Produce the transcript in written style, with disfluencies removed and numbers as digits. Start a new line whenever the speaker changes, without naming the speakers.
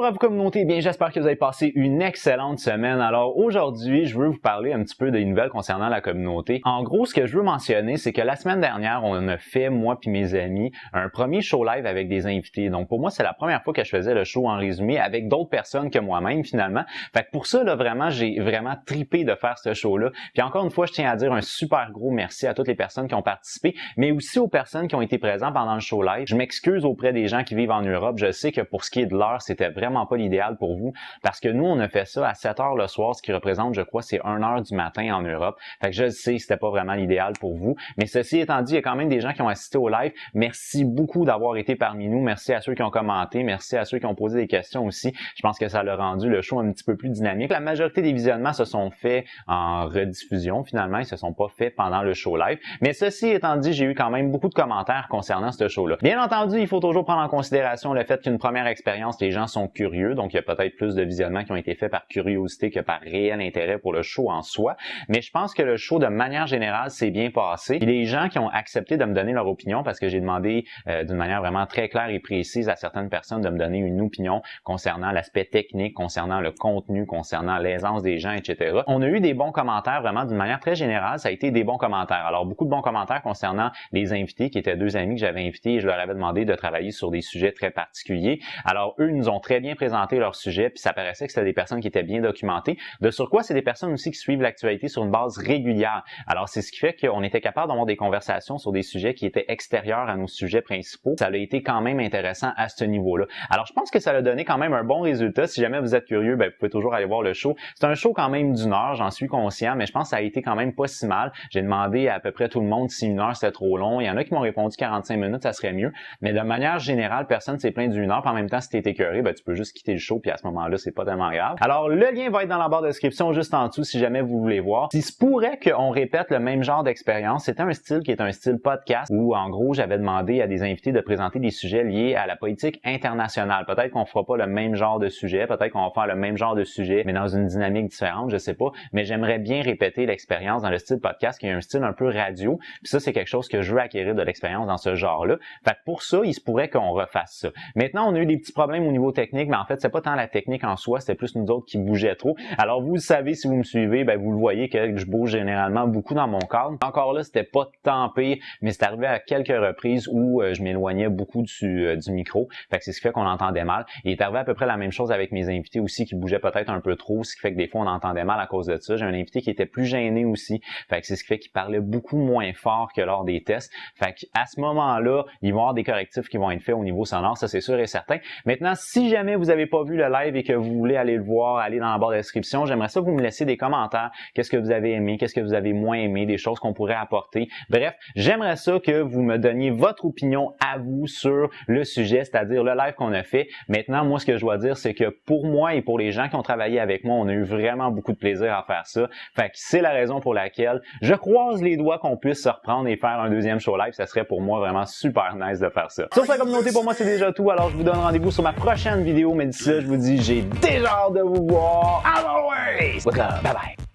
à vous communauté, bien j'espère que vous avez passé une excellente semaine. Alors aujourd'hui, je veux vous parler un petit peu des nouvelles concernant la communauté. En gros, ce que je veux mentionner, c'est que la semaine dernière, on a fait, moi puis mes amis, un premier show live avec des invités. Donc pour moi, c'est la première fois que je faisais le show en résumé avec d'autres personnes que moi-même finalement. Fait que pour ça, là, vraiment, j'ai vraiment tripé de faire ce show-là. Puis encore une fois, je tiens à dire un super gros merci à toutes les personnes qui ont participé, mais aussi aux personnes qui ont été présentes pendant le show live. Je m'excuse auprès des gens qui vivent en Europe. Je sais que pour ce qui est de l'heure, c'était vraiment pas l'idéal pour vous parce que nous, on a fait ça à 7 heures le soir, ce qui représente, je crois, c'est 1 heure du matin en Europe. Fait que je sais, c'était pas vraiment l'idéal pour vous. Mais ceci étant dit, il y a quand même des gens qui ont assisté au live. Merci beaucoup d'avoir été parmi nous. Merci à ceux qui ont commenté. Merci à ceux qui ont posé des questions aussi. Je pense que ça a rendu le show un petit peu plus dynamique. La majorité des visionnements se sont faits en rediffusion finalement. Ils se sont pas faits pendant le show live. Mais ceci étant dit, j'ai eu quand même beaucoup de commentaires concernant ce show-là. Bien entendu, il faut toujours prendre en considération le fait qu'une première expérience, les gens sont curieux, donc il y a peut-être plus de visionnements qui ont été faits par curiosité que par réel intérêt pour le show en soi, mais je pense que le show de manière générale s'est bien passé. Puis les gens qui ont accepté de me donner leur opinion, parce que j'ai demandé d'une manière vraiment très claire et précise à certaines personnes de me donner une opinion concernant l'aspect technique, concernant le contenu, concernant l'aisance des gens, etc. On a eu des bons commentaires vraiment d'une manière très générale, ça a été des bons commentaires. Alors beaucoup de bons commentaires concernant les invités qui étaient deux amis que j'avais invités et je leur avais demandé de travailler sur des sujets très particuliers. Alors eux nous ont très bien présenté leur sujet puis ça paraissait que c'était des personnes qui étaient bien documentées. De surcroît, c'est des personnes aussi qui suivent l'actualité sur une base régulière. Alors c'est ce qui fait qu'on était capable d'avoir des conversations sur des sujets qui étaient extérieurs à nos sujets principaux. Ça a été quand même intéressant à ce niveau-là. Alors je pense que ça a donné quand même un bon résultat. Si jamais vous êtes curieux, ben, vous pouvez toujours aller voir le show. C'est un show quand même d'1 heure, j'en suis conscient, mais je pense que ça a été quand même pas si mal. J'ai demandé à peu près tout le monde si 1 heure c'était trop long. Il y en a qui m'ont répondu 45 minutes, ça serait mieux. Mais de manière générale, personne s'est plaint d'1 heure. Puis en même temps, si t'es écœuré, ben, tu peux juste quitter le show puis à ce moment-là, c'est pas tellement grave. Alors, le lien va être dans la barre de description juste en dessous si jamais vous voulez voir. Il se pourrait qu'on répète le même genre d'expérience. C'était un style qui est un style podcast où, en gros, j'avais demandé à des invités de présenter des sujets liés à la politique internationale. Peut-être qu'on fera pas le même genre de sujet, peut-être qu'on va faire le même genre de sujet, mais dans une dynamique différente, je sais pas. Mais j'aimerais bien répéter l'expérience dans le style podcast qui est un style un peu radio. Puis ça, c'est quelque chose que je veux acquérir de l'expérience dans ce genre-là. Fait que pour ça, il se pourrait qu'on refasse ça. Maintenant, on a eu des petits problèmes au niveau technique, mais en fait, c'est pas tant la technique en soi, c'était plus nous autres qui bougeaient trop. Alors, vous le savez, si vous me suivez, ben vous le voyez que je bouge généralement beaucoup dans mon cadre. Encore là, c'était pas tant pire, mais c'est arrivé à quelques reprises où je m'éloignais beaucoup du micro. Fait que c'est ce qui fait qu'on entendait mal. Il est arrivé à peu près la même chose avec mes invités aussi qui bougeaient peut-être un peu trop, ce qui fait que des fois, on entendait mal à cause de ça. J'ai un invité qui était plus gêné aussi. Fait que c'est ce qui fait qu'il parlait beaucoup moins fort que lors des tests. Fait qu'à ce moment-là, il va y avoir des correctifs qui vont être faits au niveau sonore, ça c'est sûr et certain. Maintenant, si jamais vous n'avez pas vu le live et que vous voulez aller le voir, aller dans la barre de description, j'aimerais ça que vous me laissiez des commentaires. Qu'est-ce que vous avez aimé, qu'est-ce que vous avez moins aimé, des choses qu'on pourrait apporter. Bref, j'aimerais ça que vous me donniez votre opinion à vous sur le sujet, c'est-à-dire le live qu'on a fait. Maintenant, moi, ce que je dois dire, c'est que pour moi et pour les gens qui ont travaillé avec moi, on a eu vraiment beaucoup de plaisir à faire ça. Fait que c'est la raison pour laquelle je croise les doigts qu'on puisse se reprendre et faire un deuxième show live. Ça serait pour moi vraiment super nice de faire ça. Sur sa communauté, pour moi, c'est déjà tout. Alors, je vous donne rendez-vous sur ma prochaine vidéo. Mais d'ici là, je vous dis, j'ai déjà hâte de vous voir. As always! Bye bye!